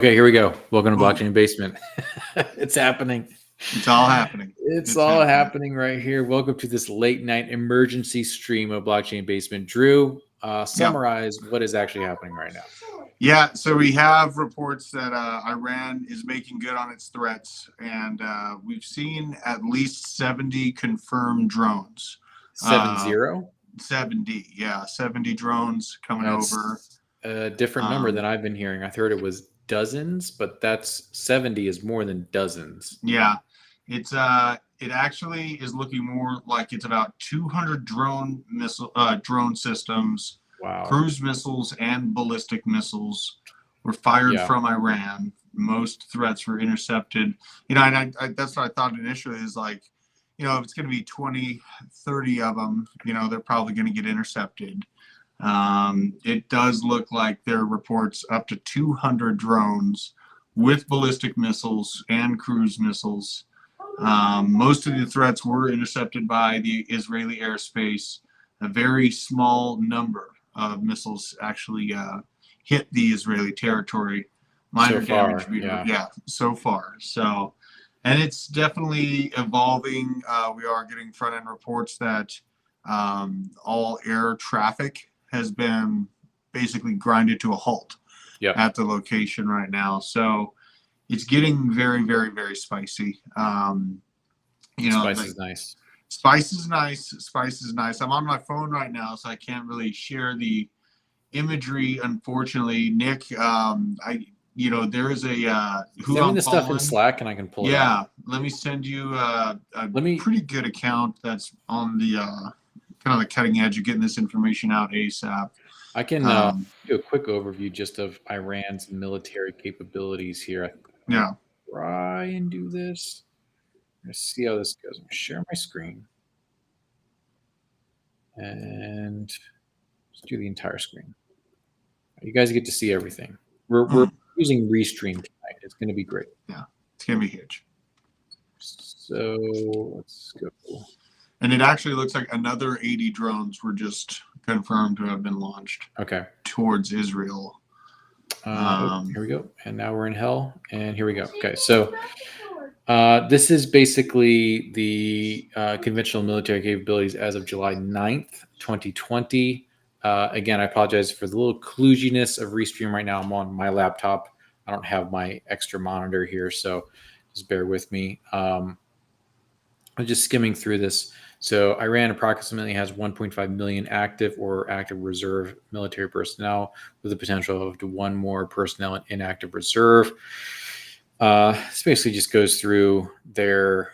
Okay, here we go. Welcome to Blockchain Basement. It's happening. It's all happening. It's all happening right here. Welcome to this late night emergency stream of Blockchain Basement. Drew, summarize what is actually happening right now. Yeah, so we have reports that Iran is making good on its threats, and we've seen at least 70 confirmed drones. 70? 70, yeah, 70 drones coming over. A different number than I've been hearing. I heard it was dozens, but that's 70 is more than dozens. Yeah, it actually is looking more like it's about 200 drone systems. Wow. Cruise missiles and ballistic missiles were fired from Iran. Most threats were intercepted. And I that's what I thought initially is like, if it's going to be 20, 30 of them, they're probably going to get intercepted. It does look like there are reports up to 200 drones with ballistic missiles and cruise missiles. Most of the threats were intercepted by the Israeli airspace. A very small number of missiles actually hit the Israeli territory. Minor damage. So far. So, and it's definitely evolving. We are getting front-end reports that all air traffic has been basically grinded to a halt at the location right now. So it's getting very, very, very spicy. Spice is nice. Spice is nice. Spice is nice. I'm on my phone right now, so I can't really share the imagery, unfortunately. Nick, there is a who send me the stuff in Slack and I can pull it out. Yeah, let me send you a pretty good account that's on the kind of the cutting edge of getting this information out ASAP. I can do a quick overview just of Iran's military capabilities here. Yeah. Try and do this. Let's see how this goes. I'm going to share my screen. And just do the entire screen. You guys get to see everything. We're using Restream tonight. It's going to be great. Yeah, it's going to be huge. So let's go. And it actually looks like another 80 drones were just confirmed to have been launched. Okay. Towards Israel. Here we go. And now we're in hell. And here we go. Okay, so this is basically the conventional military capabilities as of July 9th, 2020. Again, I apologize for the little kludginess of Restream right now. I'm on my laptop. I don't have my extra monitor here, so just bear with me. I'm just skimming through this. So Iran approximately has 1.5 million active or active reserve military personnel with the potential of up to one more personnel in inactive reserve. This basically just goes through their,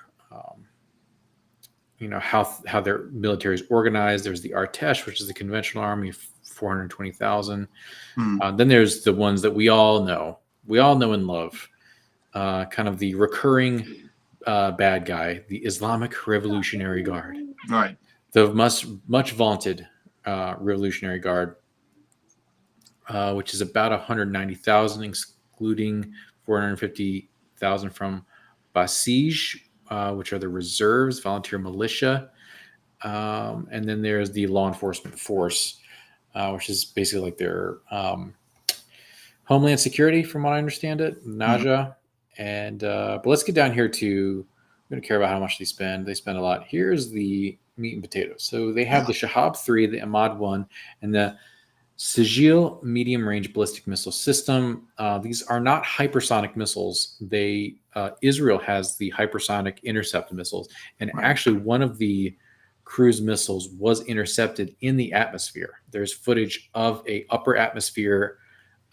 how their military is organized. There's the Artesh, which is the conventional army, 420,000. Then there's the ones that we all know and love, kind of the recurring bad guy, the Islamic Revolutionary Guard. Right. The much vaunted Revolutionary Guard, which is about 190,000, excluding 450,000 from Basij, which are the reserves, volunteer militia. And then there's the law enforcement force, which is basically like their Homeland Security, from what I understand it, Naja. And but let's get down here to, we don't care about how much they spend. They spend a lot. Here's the meat and potatoes. So they have the Shahab 3, the Ahmad 1, and the Sigil medium-range ballistic missile system. These are not hypersonic missiles. Israel has the hypersonic intercept missiles, and actually one of the cruise missiles was intercepted in the atmosphere. There's footage of a upper atmosphere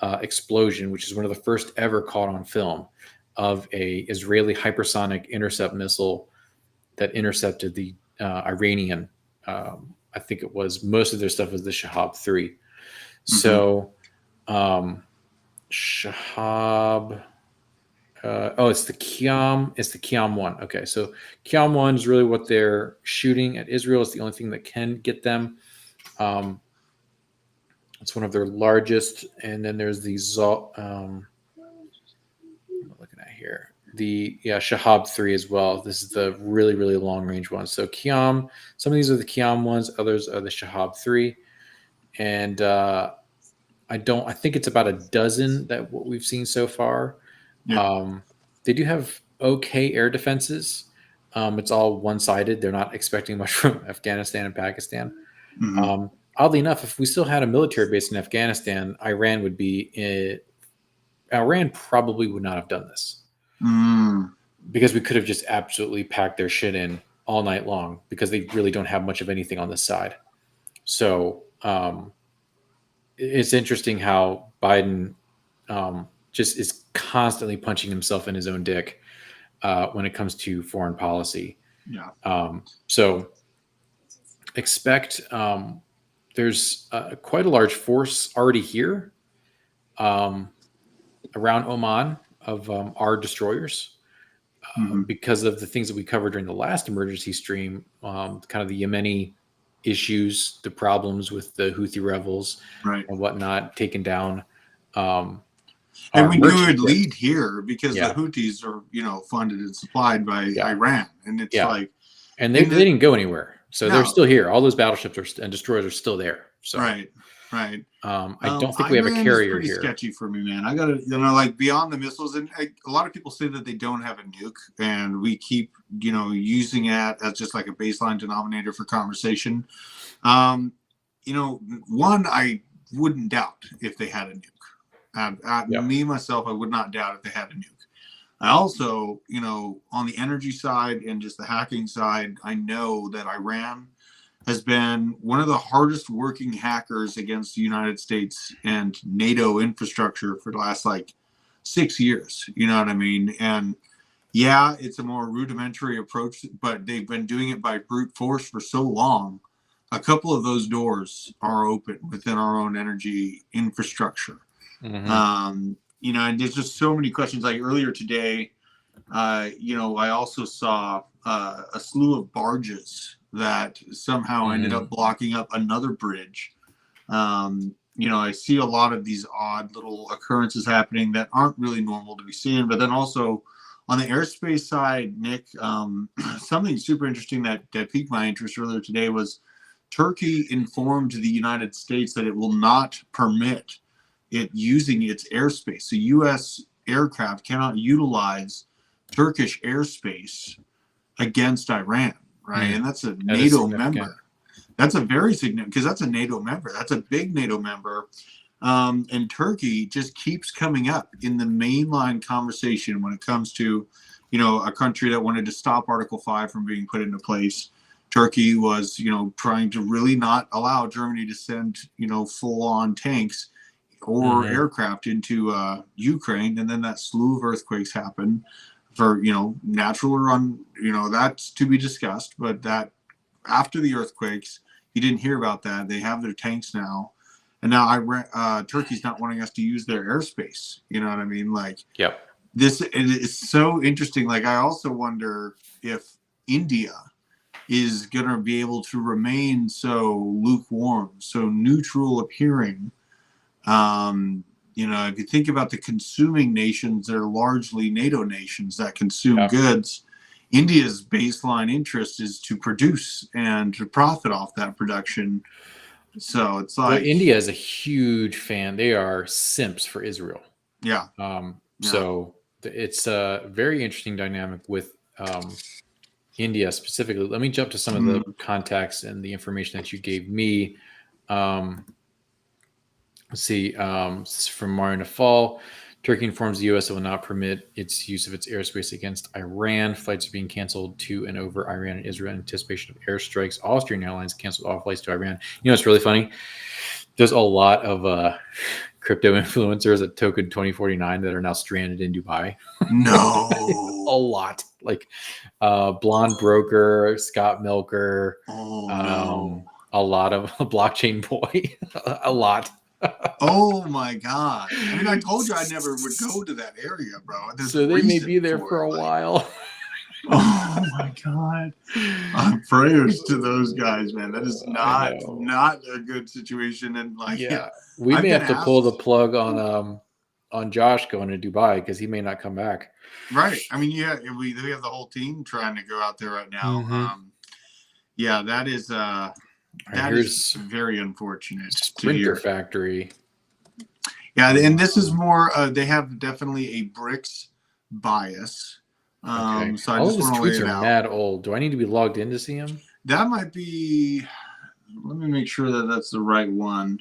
explosion, which is one of the first ever caught on film, of a Israeli hypersonic intercept missile that intercepted the Iranian. I think it was, most of their stuff was the Shahab 3. So Shahab, it's the Qiyam 1. Okay, so Qiyam 1 is really what they're shooting at Israel. It's the only thing that can get them. It's one of their largest. And then there's the looking at here, the Shahab 3 as well. This is the really, really long range one. So Qiyam, some of these are the Qiyam ones, others are the Shahab 3. And I think it's about a dozen that what we've seen so far. Yeah. They do have okay air defenses. It's all one-sided. They're not expecting much from Afghanistan and Pakistan. Hmm. Oddly enough, if we still had a military base in Afghanistan, Iran probably would not have done this Mm. because we could have just absolutely packed their shit in all night long because they really don't have much of anything on this side. So it's interesting how Biden just is constantly punching himself in his own dick when it comes to foreign policy. Yeah. So expect there's quite a large force already here around Oman of our destroyers Hmm. because of the things that we covered during the last emergency stream, kind of the Yemeni issues, the problems with the Houthi rebels Right. and whatnot, taken down And our we knew it merchant would ships. lead here because Yeah. the Houthis are, funded and supplied by Yeah. Iran, and it's Yeah. like, And they didn't go anywhere. So they're No. still here. All those battleships and destroyers are still there. So right. I don't think we have a Iran carrier is pretty here. sketchy for me, man. I gotta, like beyond the missiles, and a lot of people say that they don't have a nuke, and we keep, using it as just like a baseline denominator for conversation. One, I wouldn't doubt if they had a nuke. Yep. Me myself, I would not doubt if they had a nuke. I also, on the energy side and just the hacking side, I know that Iran has been one of the hardest working hackers against the United States and NATO infrastructure for the last 6 years. You know what I mean? And yeah, it's a more rudimentary approach, but they've been doing it by brute force for so long. A couple of those doors are open within our own energy infrastructure. Mm-hmm. And there's just so many questions. Like earlier today, I also saw a slew of barges that somehow ended up blocking up another bridge. I see a lot of these odd little occurrences happening that aren't really normal to be seen. But then also on the airspace side, Nick, something super interesting that piqued my interest earlier today was Turkey informed the United States that it will not permit it using its airspace. So U.S. aircraft cannot utilize Turkish airspace against Iran, right? And that's a NATO member. That's a very significant, because that's a NATO member. That's a big NATO member. And Turkey just keeps coming up in the mainline conversation when it comes to, a country that wanted to stop Article 5 from being put into place. Turkey was, trying to really not allow Germany to send, full-on tanks or aircraft into Ukraine. And then that slew of earthquakes happened for, natural or that's to be discussed. But that after the earthquakes, you didn't hear about that. They have their tanks now. And now Turkey's not wanting us to use their airspace. You know what I mean? Yep. This is so interesting. I also wonder if India is going to be able to remain so lukewarm, so neutral appearing. If you think about the consuming nations, they're largely NATO nations that consume goods. India's baseline interest is to produce and to profit off that production. So it's India is a huge fan. They are simps for Israel. Yeah. So it's a very interesting dynamic with India specifically. Let me jump to some of the contacts and the information that you gave me. Let's see. This is from Mario Nafal. Turkey informs the U.S. it will not permit its use of its airspace against Iran. Flights are being canceled to and over Iran and Israel in anticipation of airstrikes. Austrian Airlines canceled all flights to Iran. It's really funny. There's a lot of crypto influencers at Token 2049 that are now stranded in Dubai. No. A lot. Blonde Broker, Scott Milker. No. A lot of Blockchain Boy. A lot. Oh my God. I mean, I told you I never would go to that area, bro. So they may be there for a while. Oh my God. Prayers to those guys, man. That is not a good situation. And we may have to pull the plug on Josh going to Dubai because he may not come back. Right. I mean, we have the whole team trying to go out there right now. That is very unfortunate. Sprinter Factory. Yeah, and this is more. They have definitely a BRICS bias. Okay. So I All of just his want to lay tweets it are out. mad old. Do I need to be logged in to see him? That might be. Let me make sure that that's the right one.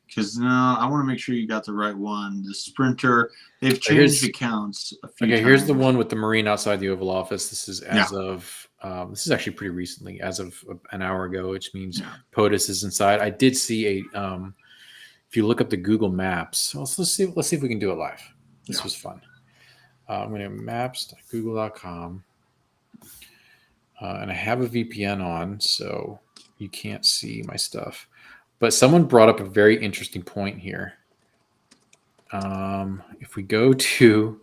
Because no, I want to make sure you got the right one. The Sprinter. They've changed accounts a few times. Here's the one with the Marine outside the Oval Office. This is Yeah. this is actually pretty recently, as of an hour ago, which means POTUS is inside. I did see if you look up the Google Maps, let's see if we can do it live. This was fun. I'm going to maps.google.com, and I have a VPN on, so you can't see my stuff. But someone brought up a very interesting point here. If we go to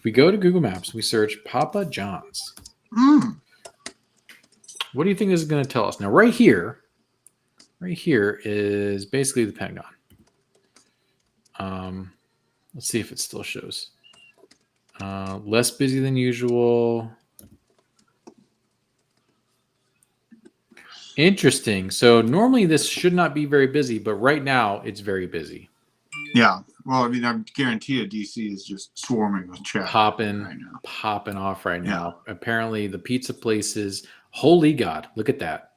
Google Maps, we search Papa John's. What do you think this is going to tell us? Now, right here is basically the Pentagon. Let's see if it still shows. Less busy than usual. Interesting. So normally this should not be very busy, but right now it's very busy. Yeah. Well, I mean, I guarantee you DC is just swarming with chat. Popping off right now. Apparently the pizza places, holy God, look at that.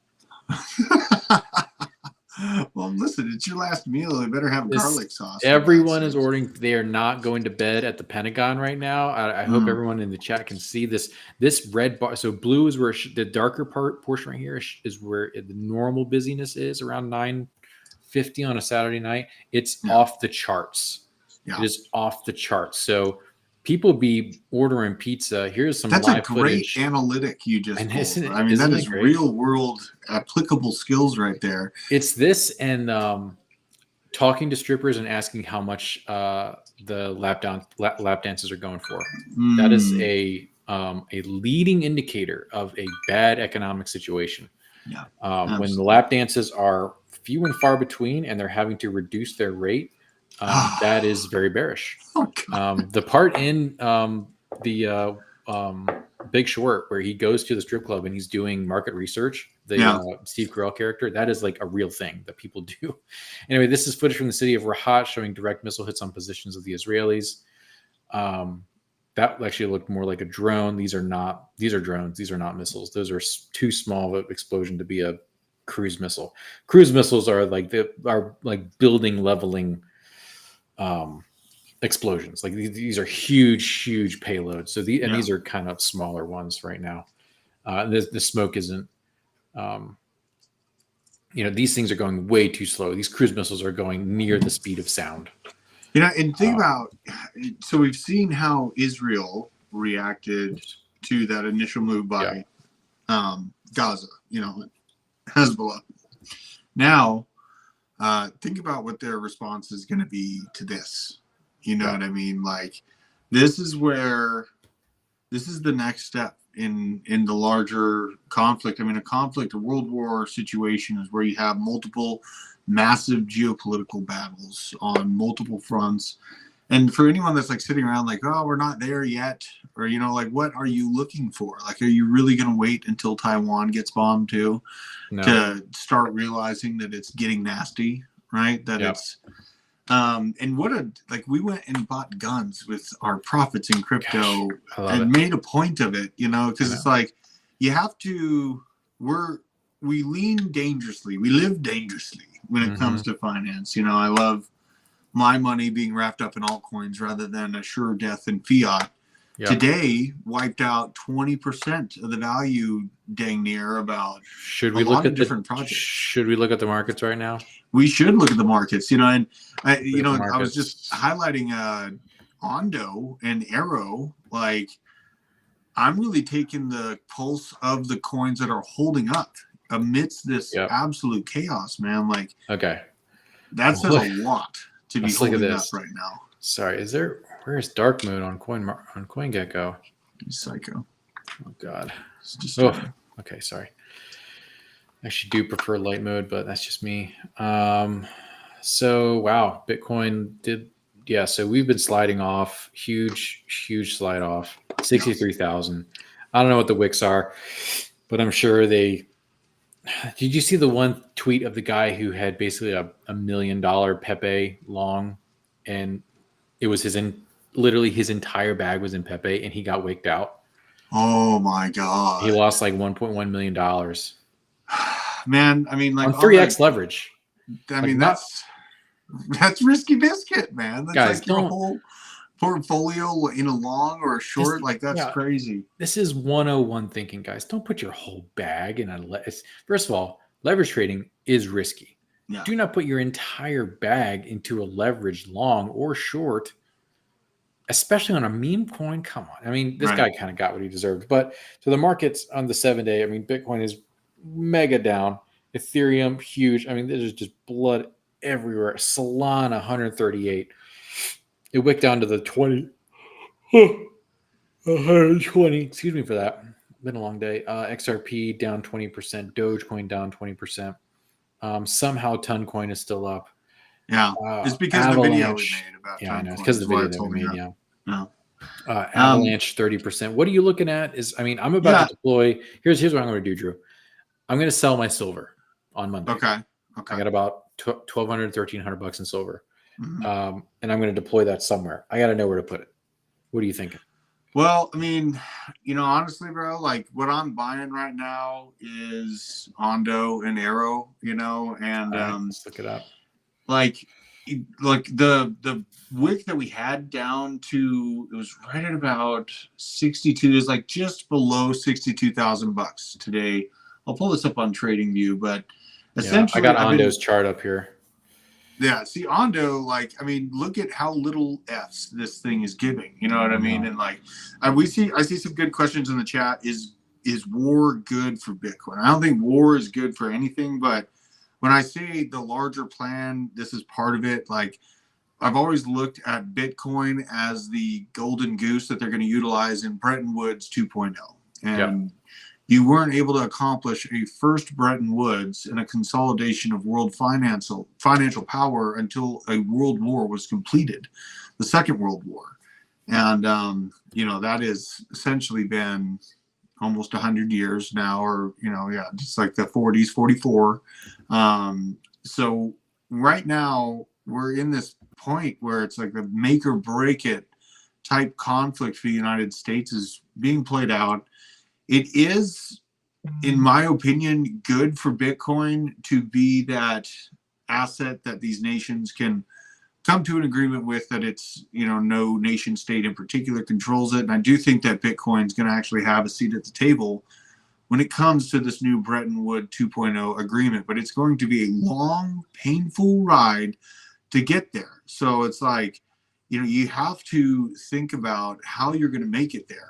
Well, listen, it's your last meal. They better have garlic sauce. Everyone is ordering. They are not going to bed at the Pentagon right now. I hope everyone in the chat can see this. This red bar. So blue is where the darker portion right here is where the normal busyness is, around 9:50 on a Saturday night. It's off the charts. Yeah. It is off the charts. So people be ordering pizza. Here's some That's live a great footage. analytic you just pulled. I mean, isn't that is real world applicable skills right there. It's this and talking to strippers and asking how much the lap dances are going for. That is a leading indicator of a bad economic situation. Yeah. When the lap dances are few and far between and they're having to reduce their rate, that is very bearish. The part in the Big Short where he goes to the strip club and he's doing market research, the Steve Carell character, that is like a real thing that people do. Anyway, this is footage from the city of Rahat showing direct missile hits on positions of the Israelis. That actually looked more like a drone. These are drones. These are not missiles. Those are too small of an explosion to be a cruise missile. Cruise missiles are like building leveling explosions. Like these are huge payloads. So these are kind of smaller ones right now. The smoke isn't. These things are going way too slow. These cruise missiles are going near the speed of sound. And think about. So we've seen how Israel reacted to that initial move by Gaza. Hezbollah. Now, think about what their response is going to be to this. You know what I mean? Like, this is the next step in the larger conflict. I mean, a world war situation is where you have multiple massive geopolitical battles on multiple fronts. And for anyone that's like sitting around like, oh, we're not there yet, or, like, what are you looking for? Like, are you really going to wait until Taiwan gets bombed too to start realizing that it's getting nasty, right? That it's, and we went and bought guns with our profits in crypto and made a point of it, because it's like, you have to, we lean dangerously. We live dangerously when it comes to finance. I love my money being wrapped up in altcoins rather than a sure death in fiat. Yep. Today wiped out 20% of the value, dang near, about should we look at different projects. Should we look at the markets right now? We should look at the markets, and I was just highlighting Ondo and Arrow. Like, I'm really taking the pulse of the coins that are holding up amidst this absolute chaos, man. Like, that says a lot to be holding up right now. Sorry, where's dark mode on CoinGecko? Psycho. Oh God. Okay, sorry. I actually do prefer light mode, but that's just me. So wow, Bitcoin did so we've been sliding off, huge slide off, 63,000. I don't know what the wicks are, but I'm sure did you see the one tweet of the guy who had basically a $1 million Pepe long and it was literally his entire bag was in Pepe, and he got wigged out. Oh my God. He lost like $1.1 million. Man, I mean, like on 3x leverage. I mean, that's risky biscuit, man. That's guys, like your whole portfolio in a long or a short. Like, that's crazy. This is 101 thinking, guys. Don't put your whole bag in first of all, leverage trading is risky. Yeah. Do not put your entire bag into a leveraged long or short, especially on a meme coin. Come on. I mean, this guy kind of got what he deserved. But so the markets on the 7-day, I mean, Bitcoin is mega down. Ethereum, huge. I mean, there's just blood everywhere. Solana, 138. It wicked down to the 20. 120. Excuse me for that. Been a long day. XRP down 20%. Dogecoin down 20%. Somehow Toncoin is still up. Yeah, it's because of the video we made about Toncoin. I know. It's because of the video that we made, yeah. Avalanche 30%. What are you looking at? I'm about to deploy. Here's what I'm going to do, Drew. I'm going to sell my silver on Monday. Okay. I got about $1,200, $1,300 in silver. Mm-hmm. And I'm going to deploy that somewhere. I got to know where to put it. What are you thinking? Well, I mean, honestly, bro, like what I'm buying right now is Ondo and Arrow, and let's look it up. Like the wick that we had down to, it was right at about 62, is like just below $62,000 today. I'll pull this up on TradingView, but essentially, I got Ondo's chart up here. Yeah, see, Ondo, look at how little F's this thing is giving. You know what I mean? And I see some good questions in the chat. Is war good for Bitcoin? I don't think war is good for anything, but when I say the larger plan, this is part of it. Like, I've always looked at Bitcoin as the golden goose that they're going to utilize in Bretton Woods 2.0. And you weren't able to accomplish a first Bretton Woods and a consolidation of world financial power until a world war was completed, the Second World War. And, that has essentially been almost 100 years now, or, just like the 40s, 44. So right now we're in this point where it's like the make or break it type conflict for the United States is being played out. It is, in my opinion, good for Bitcoin to be that asset that these nations can come to an agreement with, that it's, no nation state in particular controls it. And I do think that Bitcoin is going to actually have a seat at the table when it comes to this new Bretton Woods 2.0 agreement. But it's going to be a long, painful ride to get there. So it's like, you have to think about how you're going to make it there.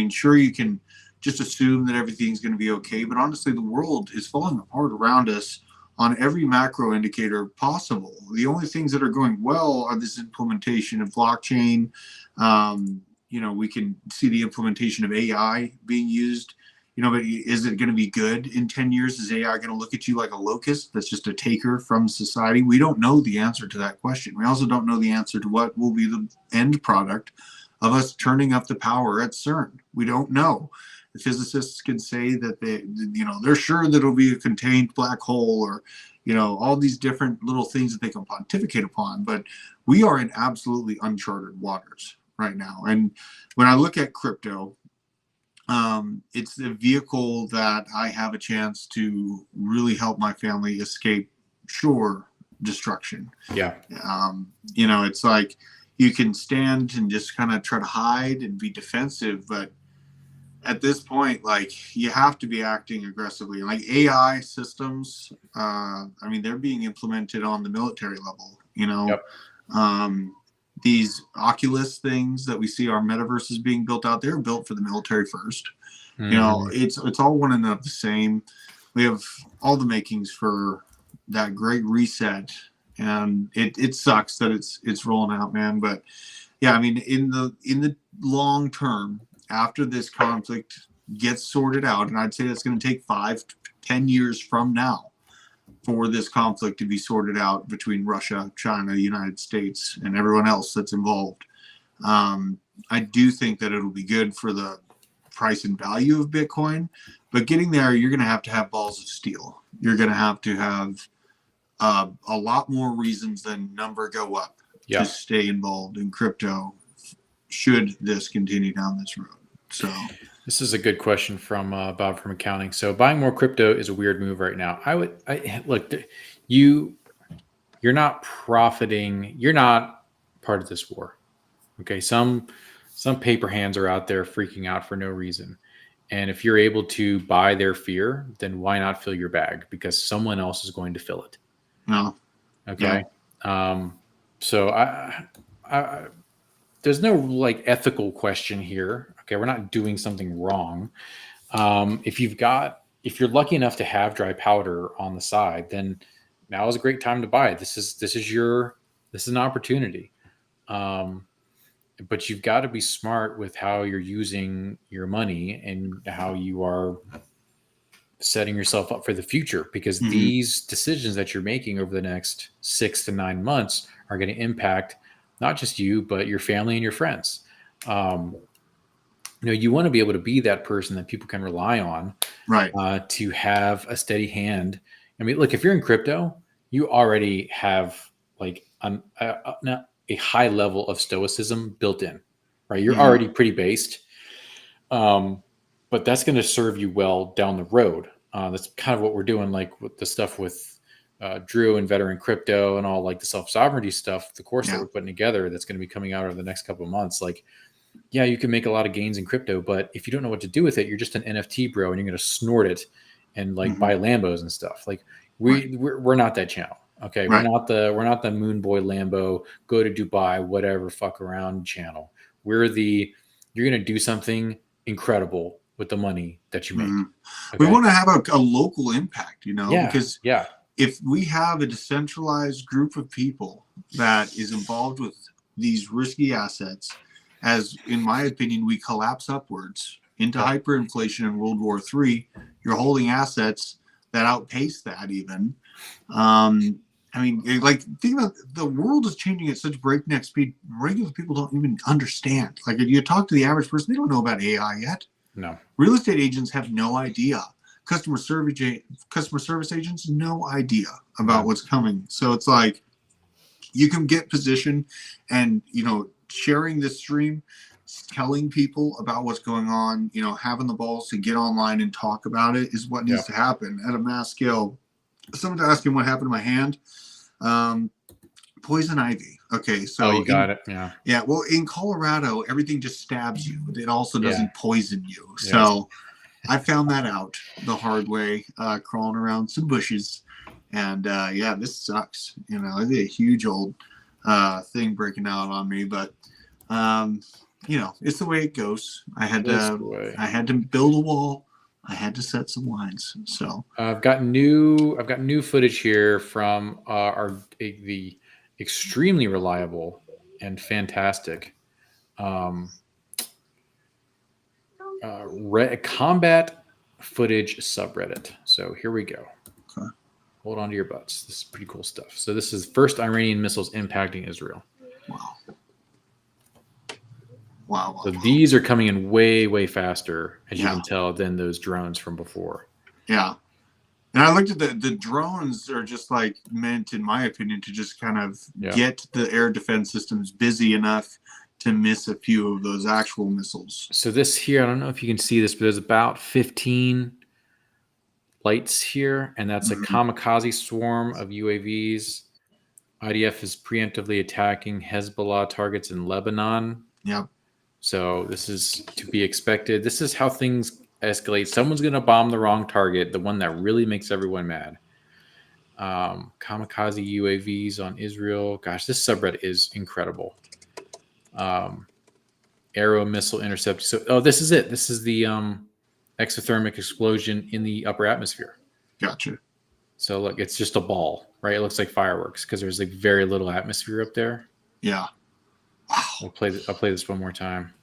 Sure, you can just assume that everything's going to be okay. But honestly, the world is falling apart around us on every macro indicator possible. The only things that are going well are this implementation of blockchain. We can see the implementation of AI being used. But is it going to be good in 10 years? Is AI going to look at you like a locust that's just a taker from society? We don't know the answer to that question. We also don't know the answer to what will be the end product of us turning up the power at CERN. We don't know. The physicists can say that they're sure that it'll be a contained black hole, or, all these different little things that they can pontificate upon. But we are in absolutely uncharted waters right now. And when I look at crypto, it's the vehicle that I have a chance to really help my family escape destruction. Yeah. It's like you can stand and just kind of try to hide and be defensive, but at this point, you have to be acting aggressively. Like AI systems, they're being implemented on the military level. These Oculus things that we see, our metaverses being built out there, built for the military first. Mm-hmm. It's all one and of the same. We have all the makings for that great reset, and it sucks that it's rolling out, man. But yeah, in the long term, after this conflict gets sorted out, and I'd say that's going to take 5 to 10 years from now for this conflict to be sorted out between Russia, China, the United States, and everyone else that's involved. I do think that it'll be good for the price and value of Bitcoin, but getting there, you're going to have balls of steel. You're going to have a lot more reasons than number go up. to stay involved in crypto should this continue down this road. So this is a good question from Bob from accounting. So buying more crypto is a weird move right now. Look, you're not profiting. You're not part of this war. Okay, some paper hands are out there freaking out for no reason. And if you're able to buy their fear, then why not fill your bag? Because someone else is going to fill it. No. Okay. Yeah. So I there's no like ethical question here. Okay, we're not doing something wrong. If you're lucky enough to have dry powder on the side, then now is a great time to buy it. This is an opportunity. But you've got to be smart with how you're using your money and how you are setting yourself up for the future, because these decisions that you're making over the next 6 to 9 months are going to impact not just you, but your family and your friends. You want to be able to be that person that people can rely on, right? To have a steady hand. I mean, look, if you're in crypto, you already have like a high level of stoicism built in, right? You're already pretty based, but that's going to serve you well down the road. That's kind of what we're doing, like with the stuff with Drew and Veteran Crypto and all like the self-sovereignty stuff, the course that we're putting together that's going to be coming out over the next couple of months. Like, yeah, you can make a lot of gains in crypto, but if you don't know what to do with it, you're just an NFT bro and you're going to snort it and like buy Lambos and stuff. Like we're not that channel. Okay. Right. We're not the Moon Boy Lambo, go to Dubai, whatever, fuck around channel. You're going to do something incredible with the money that you make. Okay? We want to have a local impact, because yeah. If we have a decentralized group of people that is involved with these risky assets, as in my opinion, we collapse upwards into hyperinflation in World War III, you're holding assets that outpace that even. I mean, like, think about the world is changing at such breakneck speed. Regular people don't even understand. Like, if you talk to the average person, they don't know about AI yet. No. Real estate agents have no idea. Customer service agents, no idea about what's coming. So it's like you can get positioned and, sharing this stream, telling people about what's going on, having the balls to get online and talk about it is what needs to happen at a mass scale. Someone's asking what happened to my hand. Poison ivy. Okay, so you got it. Yeah. Well, in Colorado, everything just stabs you. It also doesn't poison you. So I found that out the hard way, crawling around some bushes, and this sucks. It's a huge old thing breaking out on me, but it's the way it goes. I had to build a wall. I had to set some lines. So I've got new footage here from the extremely reliable and fantastic combat footage subreddit. So here we go. Okay. Hold on to your butts. This is pretty cool stuff. So this is first Iranian missiles impacting Israel. Wow. So these are coming in way, way faster, as you can tell, than those drones from before. Yeah. And I looked at the drones are just like meant, in my opinion, to just kind of get the air defense systems busy enough to miss a few of those actual missiles. So this here, I don't know if you can see this, but there's about 15 lights here, and that's a kamikaze swarm of UAVs. IDF is preemptively attacking Hezbollah targets in Lebanon. Yep. So this is to be expected. This is how things escalate. Someone's going to bomb the wrong target, the one that really makes everyone mad. Kamikaze UAVs on Israel. Gosh, this subreddit is incredible. Arrow missile intercept. So, this is it. This is the exothermic explosion in the upper atmosphere. Gotcha. So look, it's just a ball, right? It looks like fireworks because there's like very little atmosphere up there. Yeah. Wow. I'll play this one more time.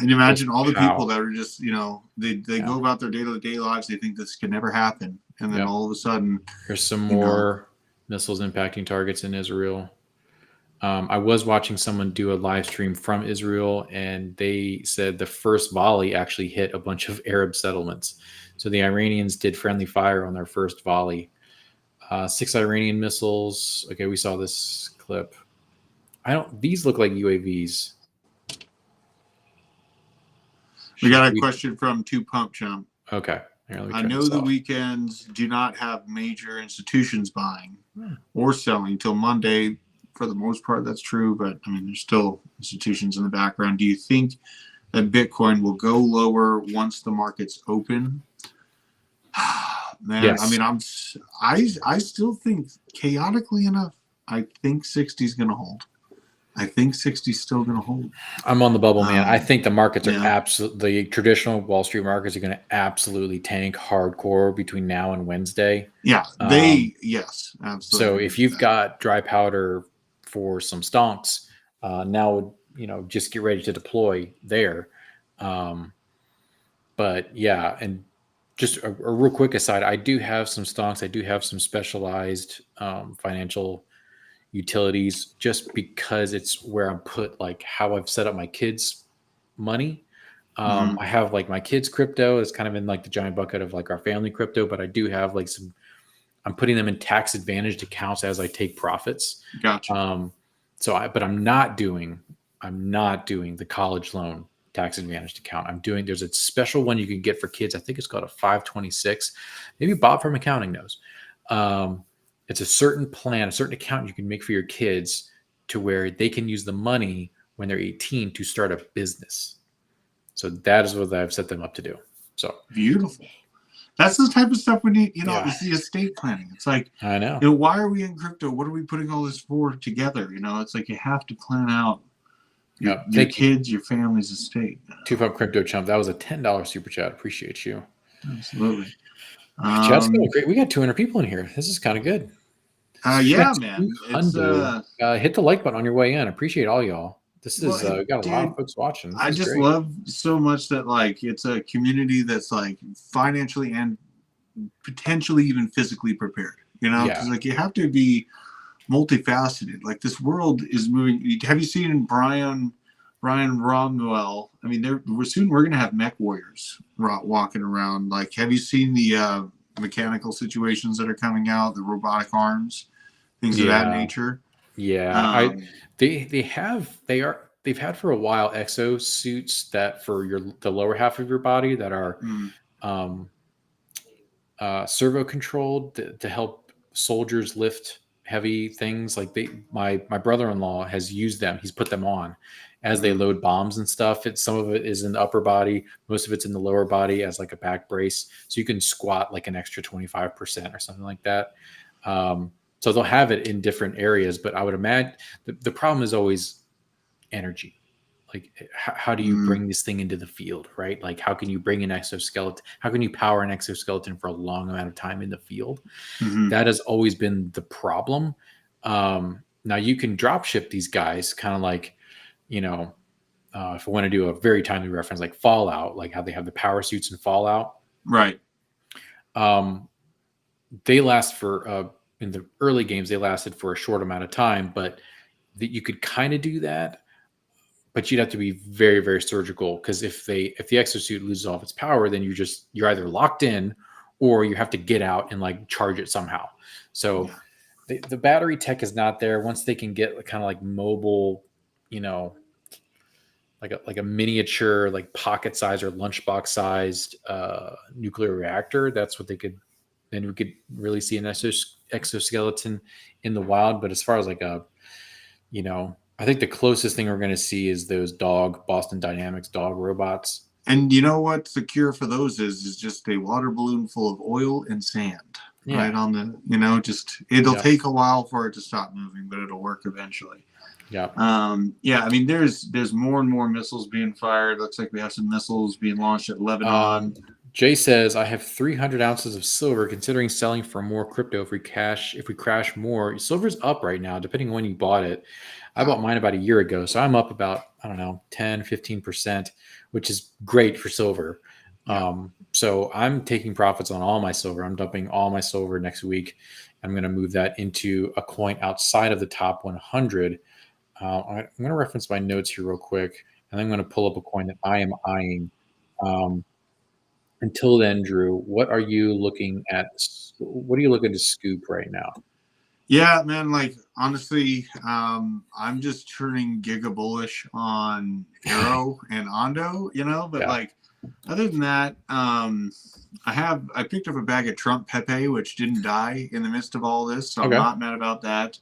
And imagine all the people that are just, they go about their day-to-day lives. They think this could never happen. And then all of a sudden. There's some more missiles impacting targets in Israel. I was watching someone do a live stream from Israel, and they said the first volley actually hit a bunch of Arab settlements. So the Iranians did friendly fire on their first volley. 6 Iranian missiles. Okay, we saw this clip. I don't. These look like UAVs. We got a question from Two Pump Chump. Okay. Here, let me I turn know this the off. weekends do not have major institutions buying or selling till Monday. For the most part, that's true, but I mean, there's still institutions in the background. Do you think that Bitcoin will go lower once the markets open? Man, Yes. I mean, I still think, chaotically enough, I think 60 is going to hold. I think 60 is still going to hold. I'm on the bubble, man. I think the markets are yeah. absolutely, the traditional Wall Street markets are going to absolutely tank hardcore between now and Wednesday. Yeah, yes, absolutely. So if you've got dry powder for some stonks, now, just get ready to deploy there. But yeah, and just a real quick aside, I do have some stonks. I do have some specialized financial utilities just because it's where I'm put, like how I've set up my kids' money. I have like my kids' crypto is kind of in like the giant bucket of like our family crypto, but I do have like I'm putting them in tax advantaged accounts as I take profits. Gotcha. But I'm not doing the college loan tax advantaged account. There's a special one you can get for kids. I think it's called a 526. Maybe Bob from accounting knows. It's a certain plan, a certain account you can make for your kids to where they can use the money when they're 18 to start a business. So that is what I've set them up to do. So beautiful. That's the type of stuff we need. It's the estate planning. It's like, I know. Why are we in crypto? What are we putting all this for together? It's like you have to plan out your kids, your family's estate. Two Pump Crypto Chump. That was a $10 super chat. Appreciate you. Absolutely. Chat's going great. We got 200 people in here. This is kind of good. Yeah, man. It's hit the like button on your way in. Appreciate all y'all. This is we got a lot of folks watching. I just love so much that like it's a community that's like financially and potentially even physically prepared. Because like you have to be multifaceted. Like this world is moving. Have you seen Brian Romwell? I mean, we're gonna have mech warriors walking around. Like, have you seen the mechanical situations that are coming out? The robotic arms, things of that nature. Yeah, they've had for a while exosuits that for the lower half of your body that are servo controlled to help soldiers lift heavy things. Like my brother-in-law has used them. He's put them on as they load bombs and stuff. Some of it is in the upper body, most of it's in the lower body as like a back brace, so you can squat like an extra 25% or something like that. So they'll have it in different areas, but I would imagine the problem is always energy. Like, how do you bring this thing into the field, right? Like, how can you bring an exoskeleton? How can you power an exoskeleton for a long amount of time in the field? That has always been the problem. Now you can drop ship these guys kind of like, if I want to do a very timely reference, like Fallout, like how they have the power suits in Fallout. Right. They last for, in the early games, they lasted for a short amount of time, but you could kind of do that. But you'd have to be very, very surgical, because if the exosuit loses all of its power, then you're either locked in or you have to get out and like charge it somehow. So the battery tech is not there. Once they can get kind of like mobile, like a miniature, like pocket size or lunchbox sized nuclear reactor, that's what they could. Then we could really see an exoskeleton in the wild. But as far as like I think the closest thing we're going to see is those Boston Dynamics dog robots. And you know what the cure for those is just a water balloon full of oil and sand. Yeah. Right on the, it'll take a while for it to stop moving, but it'll work eventually. Yeah. I mean, there's more and more missiles being fired. Looks like we have some missiles being launched at Lebanon. Jay says, I have 300 ounces of silver, considering selling for more crypto if we crash more. Silver's up right now, depending on when you bought it. I bought mine about a year ago, so I'm up about, 10, 15%, which is great for silver. So I'm taking profits on all my silver. I'm dumping all my silver next week. I'm going to move that into a coin outside of the top 100. I'm going to reference my notes here real quick, and I'm going to pull up a coin that I am eyeing. Until then, Drew, what are you looking at? What are you looking to scoop right now? Yeah, man. Like honestly, I'm just turning giga bullish on Arrow and Ondo, But Yeah. like, other than that, I picked up a bag of Trump Pepe, which didn't die in the midst of all this, so I'm Okay. not mad about that.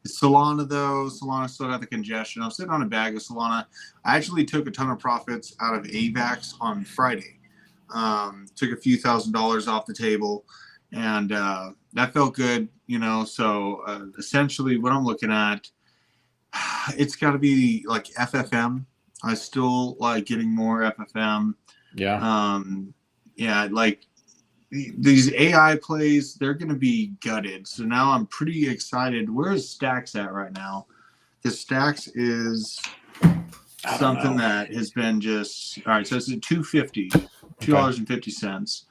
Solana though, Solana still got the congestion. I'm sitting on a bag of Solana. I actually took a ton of profits out of AVAX on Friday. Took a few $1,000s off the table, and that felt good, So essentially, what I'm looking at, it's got to be like FFM. I still like getting more FFM. Yeah. Yeah, like these AI plays, they're going to be gutted. So now I'm pretty excited. Where is Stacks at right now? Because Stacks is something that has been just all right. So it's at $2.50.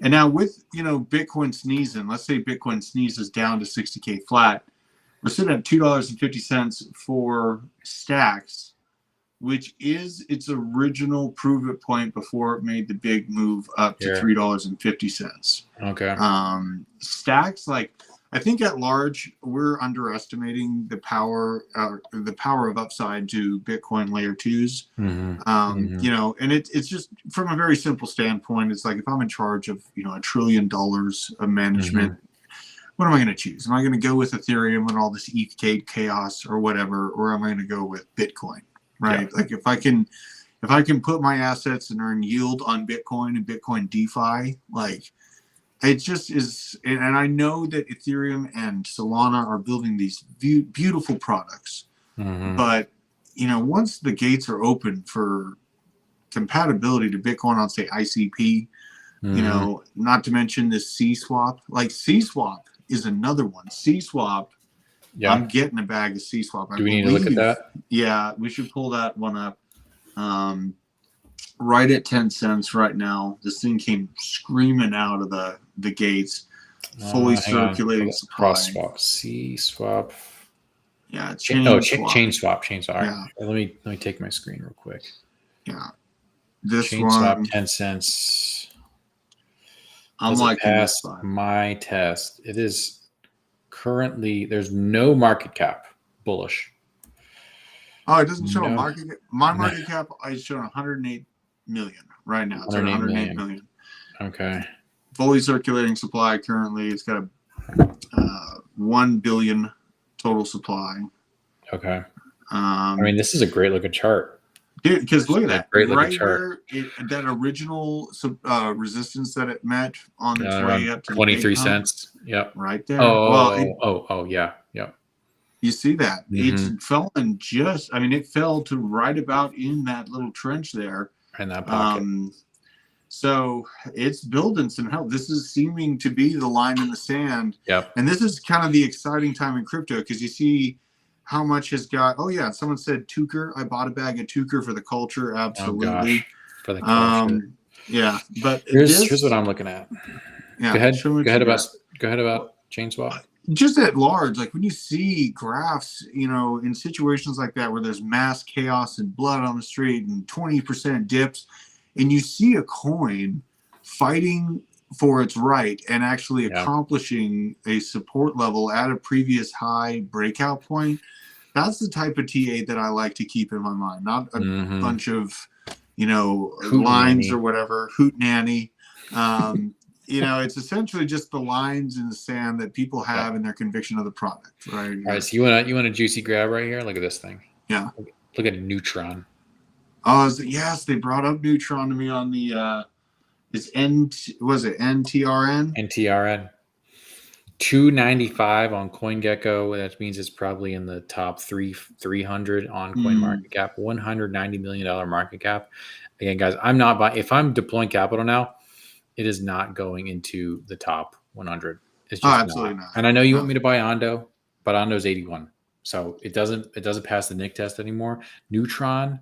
And now with Bitcoin sneezing, let's say Bitcoin sneezes down to 60K flat, we're sitting at $2.50 for Stacks, which is its original prove it point before it made the big move up to $3.50. Okay. Stacks, like I think at large we're underestimating the power of upside to Bitcoin layer twos. And it's just from a very simple standpoint. It's like if I'm in charge of $1 trillion of management. What am I going to choose? Am I going to go with Ethereum and all this ETH chaos or whatever, or am I going to go with Bitcoin? Right? Yeah. Like if I can put my assets and earn yield on Bitcoin and Bitcoin DeFi, like it just is. And I know that Ethereum and Solana are building these beautiful products, but once the gates are open for compatibility to Bitcoin on say ICP, not to mention this C-swap, like C-swap is another one. C-swap. Yeah. I'm getting a bag of C-swap. Do we need to look at that? Yeah, we should pull that one up. Right at 10 cents right now. This thing came screaming out of the gates. Fully circulating supply. Cross swap, C-swap. Yeah, chain swap. All right. Yeah. Let me take my screen real quick. Yeah. This chain one. Swap 10 cents. I'm liking pass my test. It is currently there's no market cap bullish. Oh, it doesn't show a market cap. My market cap is showing 108 million right now. It's at 108 million. Okay. Fully circulating supply currently. It's got a 1 billion total supply. Okay. I mean, this is a great looking chart. Dude, because look at that. Right where that original resistance that it met on its way up to 23 cents. Yep. Right there. Yeah. Yep. You see that? It's fallen it fell to right about in that little trench there. In that pocket. So it's building some health. This is seeming to be the line in the sand. Yep. And this is kind of the exciting time in crypto because you see how much has got. Oh yeah, someone said Tucker. I bought a bag of Tucker for the culture. Absolutely. Oh gosh, for the culture. Yeah, but here's what I'm looking at. Yeah. Go ahead about chain swap. Just at large, like when you see graphs, in situations like that where there's mass chaos and blood on the street and 20% dips, and you see a coin fighting for its right and actually accomplishing a support level at a previous high breakout point, that's the type of TA that I like to keep in my mind, not a bunch of, lines or whatever, hoot nanny. It's essentially just the lines in the sand that people have in their conviction of the product, right? All right, so you want a juicy grab right here? Look at this thing. Yeah. Look at Neutron. Oh, yes, they brought up Neutron to me on the NTRN? NTRN. 295 on CoinGecko. That means it's probably in the top 300 on CoinMarketCap. $190 million market cap. Again, guys, I'm not buying. If I'm deploying capital now, it is not going into the top 100. It's just absolutely not. And I know you want me to buy Ondo, but Ondo's 81, so it doesn't pass the Nick test anymore. Neutron,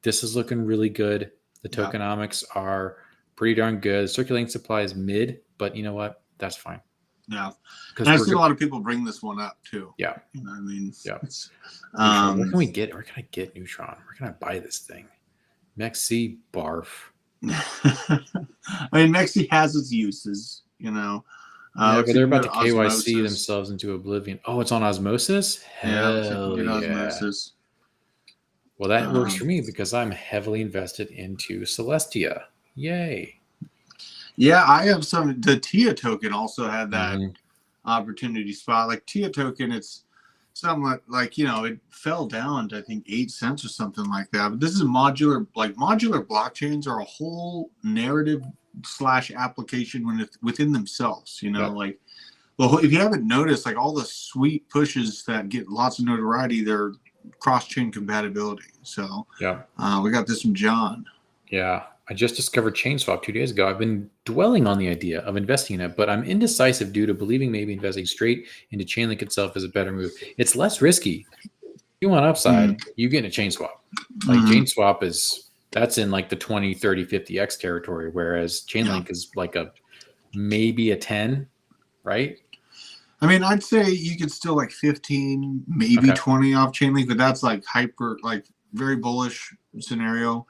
this is looking really good. The tokenomics are pretty darn good. Circulating supply is mid, but you know what? That's fine. Yeah, and I've seen a lot of people bring this one up too. Yeah, I mean, where can we get? Where can I get Neutron? Where can I buy this thing? Mexi barf. I mean, Mexi has its uses, Yeah, Looks but like they're you can about go to to KYC osmosis. themselves into oblivion. Oh, it's on osmosis? Yeah, looks like you Hell can get yeah. osmosis. Well, that works for Um, me because I'm heavily invested into Celestia. Yay. yeah, I have some. The TIA token also had that Hmm. opportunity spot. Like TIA token, it's somewhat like, it fell down to I think 8 cents or something like that. But this is modular. Like modular blockchains are a whole narrative slash application within themselves. Yep. Like, well, if you haven't noticed, like all the sweet pushes that get lots of notoriety, they're cross chain compatibility. So Yep. we got this from John. Yeah. I just discovered ChainSwap 2 days ago. I've been dwelling on the idea of investing in it, but I'm indecisive due to believing maybe investing straight into Chainlink itself is a better move. It's less risky. If you want upside, Mm-hmm. you get a ChainSwap. Like ChainSwap that's in like the 20, 30, 50x territory, whereas Yeah. Chainlink is like maybe a 10, right? I mean, I'd say you could still like 15, maybe Okay. 20 off Chainlink, but that's like very bullish scenario.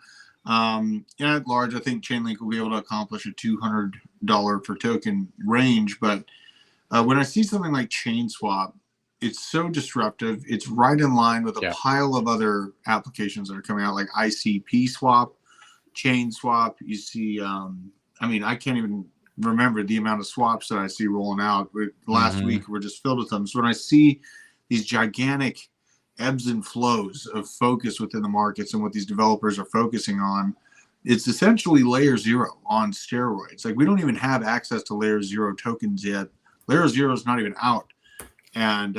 At large, I think Chainlink will be able to accomplish a $200 per token range. But when I see something like ChainSwap, it's so disruptive. It's right in line with a pile of other applications that are coming out, like ICP swap, ChainSwap. You see, I can't even remember the amount of swaps that I see rolling out. Last week we're just filled with them. So when I see these gigantic ebbs and flows of focus within the markets and what these developers are focusing on, it's essentially layer zero on steroids. Like we don't even have access to layer zero tokens yet. Layer zero is not even out. And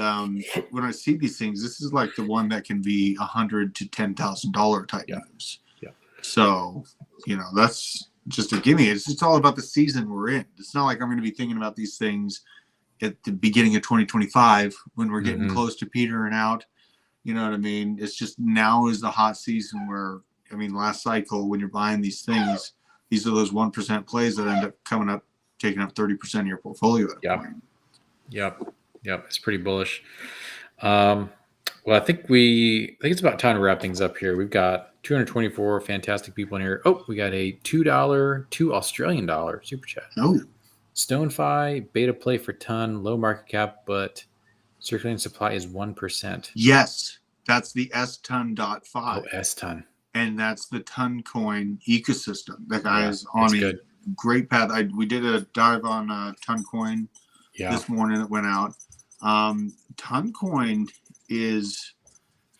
when I see these things, this is like the one that can be $100 to $10,000 type moves. Yeah. So, that's just a gimme. It's all about the season we're in. It's not like I'm going to be thinking about these things at the beginning of 2025 when we're getting close to petering out. You know what I mean? It's just now is the hot season where, last cycle when you're buying these things, these are those 1% plays that end up taking up 30% of your portfolio at a point. Yep. It's pretty bullish. Well, I think it's about time to wrap things up here. We've got 224 fantastic people in here. Oh, we got a $2, $2 Australian dollar super chat. Oh. StoneFi, beta play for ton, low market cap, but circulating supply is 1%. Yes, that's the STON.5. Oh, STON. And that's the Ton Coin ecosystem. That guy is on a great path. We did a dive on Ton Coin this morning that went out. Ton Coin is,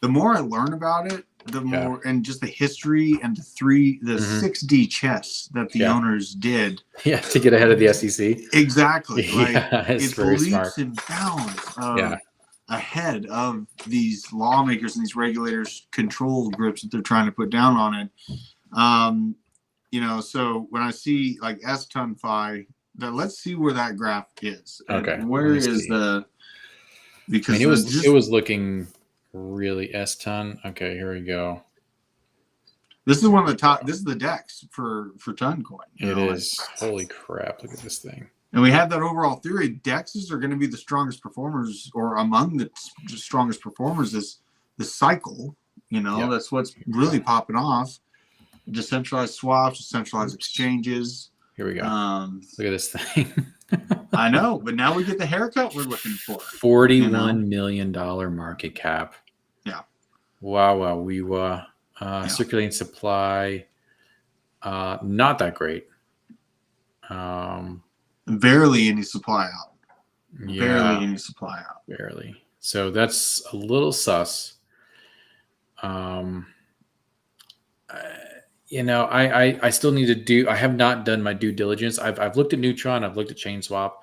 the more I learn about it, the more, and just the history and the 6D chess that the owners did. Yeah, to get ahead of the SEC. Exactly. It's very smart. Leaps and bounds ahead of these lawmakers and these regulators control groups that they're trying to put down on it. So when I see like STON.5, let's see where that graph is. Okay. Where is because it was looking really STON. Okay, here we go. This is one of the top. This is the DEX for Ton Coin. It is. Holy crap! Look at this thing. And we have that overall theory. DEXs are going to be the strongest performers, or among the strongest performers this cycle. That's what's really popping off. Decentralized swaps, decentralized exchanges. Here we go. Look at this thing. I know, but now we get the haircut we're looking for. $41 million market cap. Yeah. Wow. We circulating supply, not that great. Barely any supply out. Yeah, Barely any supply out. Barely. So that's a little sus. I still need to do. I have not done my due diligence. I've looked at Neutron. I've looked at ChainSwap.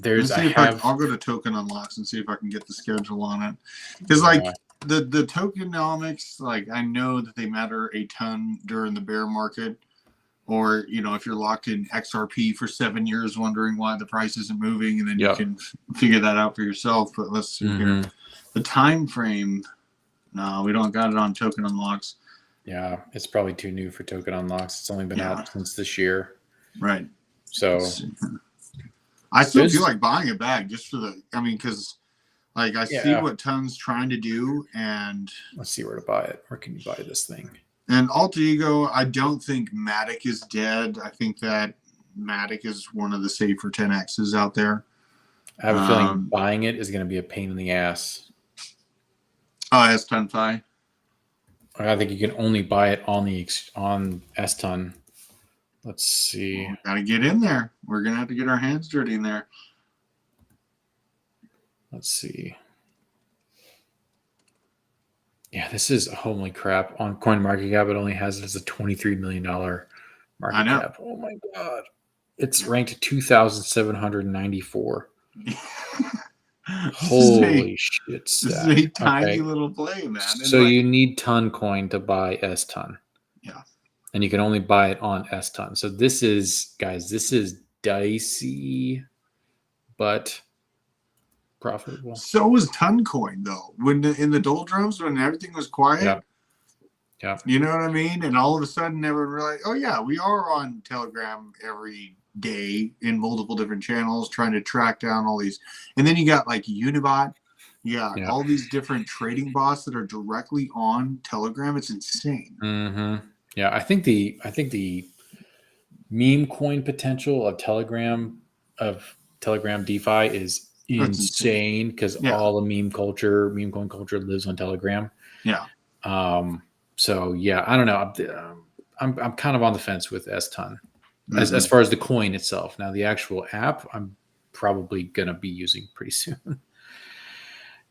I'll go to token unlocks and see if I can get the schedule on it. Because the tokenomics, I know that they matter a ton during the bear market. Or, if you're locked in XRP for 7 years wondering why the price isn't moving, and then you can figure that out for yourself. But let's see here. The time frame, no, we don't got it on token unlocks. Yeah, it's probably too new for token unlocks. It's only been out since this year. Right. So I still feel like buying a bag just for because I see what Ton's trying to do, and let's see where to buy it. Where can you buy this thing? And Alter Ego, I don't think Matic is dead. I think that Matic is one of the safer 10Xs out there. I have a feeling buying it is going to be a pain in the ass. Oh, S10 I think you can only buy it on S-Ton. Let's see. Well, got to get in there. We're going to have to get our hands dirty in there. Let's see. Yeah, this is holy crap. On CoinMarketCap, it only has it as a $23 million market cap. Oh my God. It's ranked 2,794. Holy shit. This is a tiny little play, man. So you need Ton Coin to buy S-Ton. Yeah. And you can only buy it on S-Ton. So this is, guys, this is dicey, but profitable. So was Toncoin though. When in the doldrums, when everything was quiet. Yeah. You know what I mean? And all of a sudden everyone realized, oh yeah, we are on Telegram every day in multiple different channels trying to track down all these. And then you got like Unibot. All these different trading bots that are directly on Telegram. It's insane. Mm-hmm. Yeah, I think the meme coin potential of Telegram DeFi is insane because all the meme coin culture lives on Telegram. Yeah. So yeah, I don't know. I'm kind of on the fence with S-Ton as far as the coin itself. Now the actual app, I'm probably gonna be using pretty soon.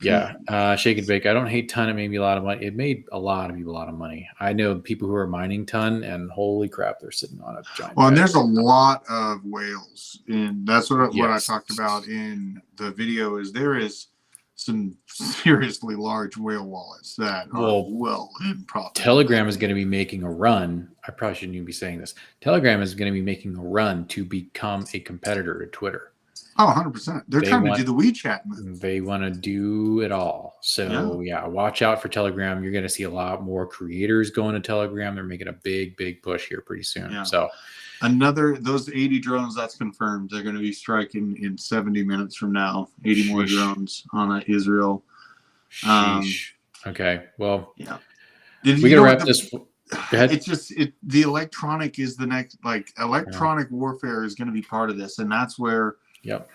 Yeah. Shake and Bake. I don't hate Ton. It made me a lot of money. It made a lot of people a lot of money. I know people who are mining Ton, and holy crap, they're sitting on a giant. Well, and there's a lot of whales, and that's what I talked about in the video. Is there is some seriously large whale wallets that are well in profit. Telegram is going to be making a run. I probably shouldn't even be saying this. Telegram is going to be making a run to become a competitor to Twitter. Oh, 100%. They're trying to do the WeChat move. They want to do it all. So, yeah, watch out for Telegram. You're going to see a lot more creators going to Telegram. They're making a big, big push here pretty soon. Yeah. So, those 80 drones, that's confirmed. They're going to be striking in 70 minutes from now. 80 more drones on Israel. Okay. Well, yeah. We got to wrap this. Go ahead. It's just the electronic is the next, electronic warfare is going to be part of this. And that's where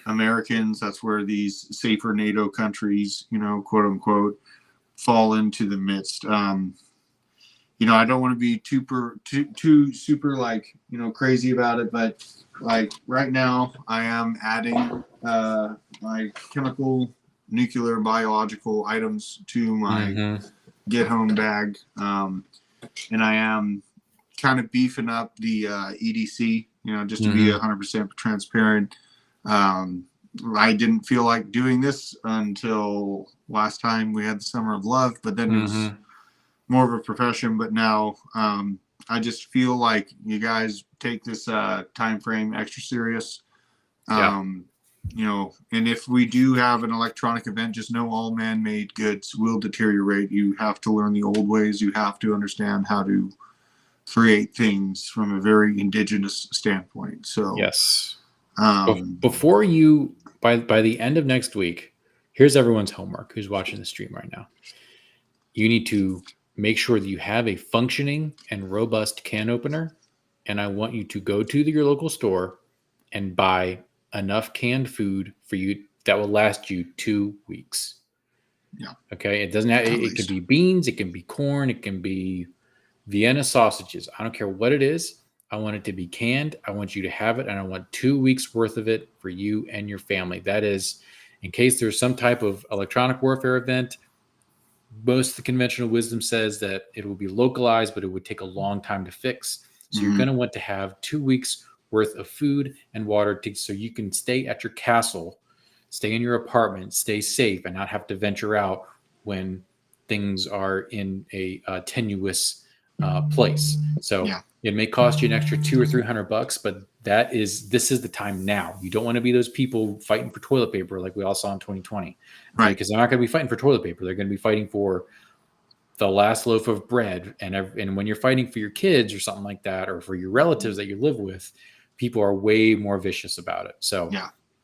Americans, that's where these safer NATO countries, quote unquote, fall into the midst. I don't want to be too super crazy about it, but right now I am adding my chemical, nuclear, biological items to my get home bag, and I am kind of beefing up the EDC, just to be 100% transparent. I didn't feel like doing this until last time we had the Summer of Love, but then it was more of a profession. But now I just feel like you guys take this time frame extra serious. And if we do have an electronic event, just know all man-made goods will deteriorate. You have to learn the old ways. You have to understand how to create things from a very indigenous standpoint. So yes. Before you, by the end of next week, here's everyone's homework who's watching the stream right now. You need to make sure that you have a functioning and robust can opener, and I want you to go to your local store and buy enough canned food for you that will last you 2 weeks. Yeah. Okay. It doesn't have. It could be beans. It can be corn. It can be Vienna sausages. I don't care what it is. I want it to be canned. I want you to have it, and I want 2 weeks worth of it for you and your family. That is, in case there's some type of electronic warfare event. Most of the conventional wisdom says that it will be localized, but it would take a long time to fix. So you're going to want to have 2 weeks worth of food and water so you can stay at your castle, stay in your apartment, stay safe, and not have to venture out when things are in a tenuous place. So it may cost you an extra $200 or $300, but this is the time now. You don't want to be those people fighting for toilet paper like we all saw in 2020, right? Because they're not going to be fighting for toilet paper. They're going to be fighting for the last loaf of bread. And when you're fighting for your kids or something like that, or for your relatives that you live with, people are way more vicious about it. So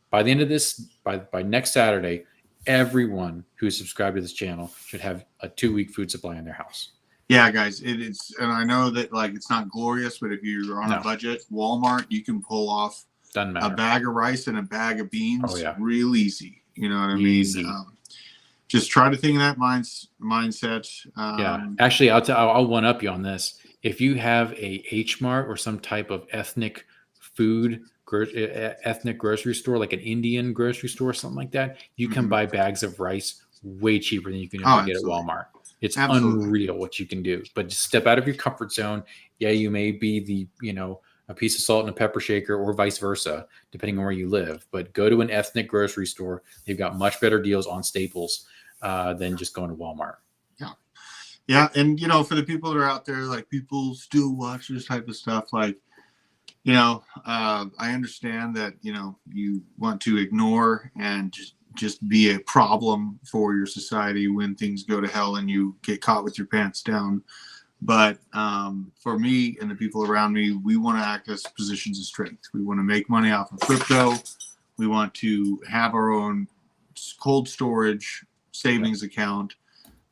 by the end of this, by next Saturday, everyone who's subscribed to this channel should have a 2-week food supply in their house. Yeah, guys, it's, and I know that like it's not glorious, but if you're on a budget, Walmart, you can pull off Doesn't a matter. bag of rice and a bag of beans Oh yeah, real easy. You know what I easy. mean? Just try to think of that mindset. Yeah, actually, I'll one up you on this. If you have a H Mart or some type of ethnic food, ethnic grocery store, like an Indian grocery store, or something like that, you can buy bags of rice way cheaper than you can ever get at Walmart. It's unreal what you can do. But just step out of your comfort zone. Yeah, you may be a piece of salt and a pepper shaker, or vice versa, depending on where you live. But go to an ethnic grocery store. They've got much better deals on staples than just going to Walmart. Yeah, and for the people that are out there, like people still watch this type of stuff, like I understand that you want to ignore and just be a problem for your society when things go to hell and you get caught with your pants down. But for me and the people around me, we want to act as positions of strength. We want to make money off of crypto. We want to have our own cold storage savings account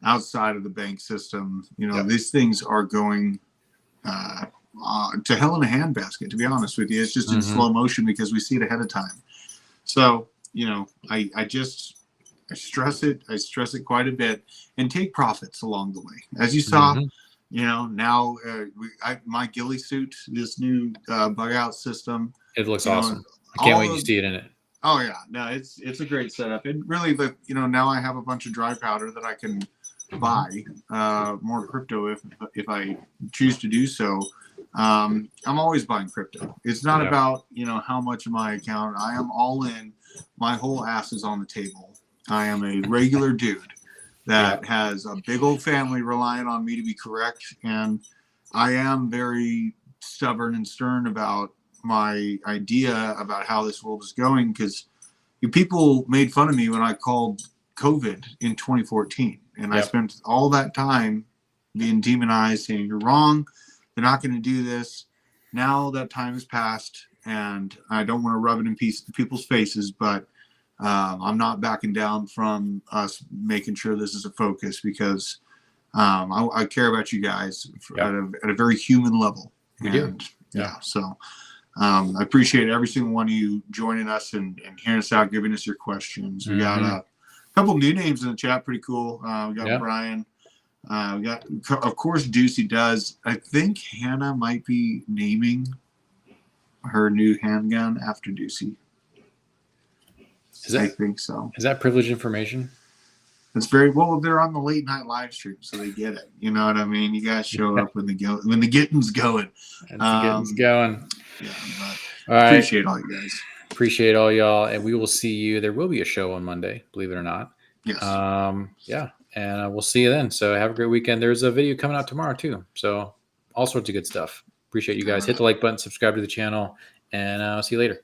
outside of the bank system. These things are going to hell in a handbasket, to be honest with you. It's just in slow motion because we see it ahead of time. So, I stress it. I stress it quite a bit, and take profits along the way. As you saw, now my ghillie suit, this new bug out system. It looks awesome. I can't wait to see it in it. Oh yeah, no, it's a great setup. And really, now I have a bunch of dry powder that I can buy more crypto if I choose to do so. I'm always buying crypto. It's not about how much of my account. I am all in. My whole ass is on the table. I am a regular dude that has a big old family relying on me to be correct, and I am very stubborn and stern about my idea about how this world is going, because people made fun of me when I called COVID in 2014, and I spent all that time being demonized, saying you're wrong, they're not going to do this. Now that time has passed, and I don't want to rub it in people's faces, but I'm not backing down from us making sure this is a focus, because I care about you guys at a very human level. We do. Yeah. So I appreciate every single one of you joining us and hearing us out, giving us your questions. We got a couple new names in the chat. Pretty cool. We got Brian. We got, of course, Ducey does. I think Hannah might be naming her new handgun after Ducey. I think so. Is that privileged information? It's very well. They're on the late night live stream, so they get it. You know what I mean? You guys show up when the getting's going. The getting's going. Yeah, but all right. Appreciate all you guys. Appreciate all y'all, and we will see you. There will be a show on Monday, believe it or not. Yes. And we'll see you then. So have a great weekend. There's a video coming out tomorrow too. So all sorts of good stuff. Appreciate you guys. Hit the like button, subscribe to the channel, and I'll see you later.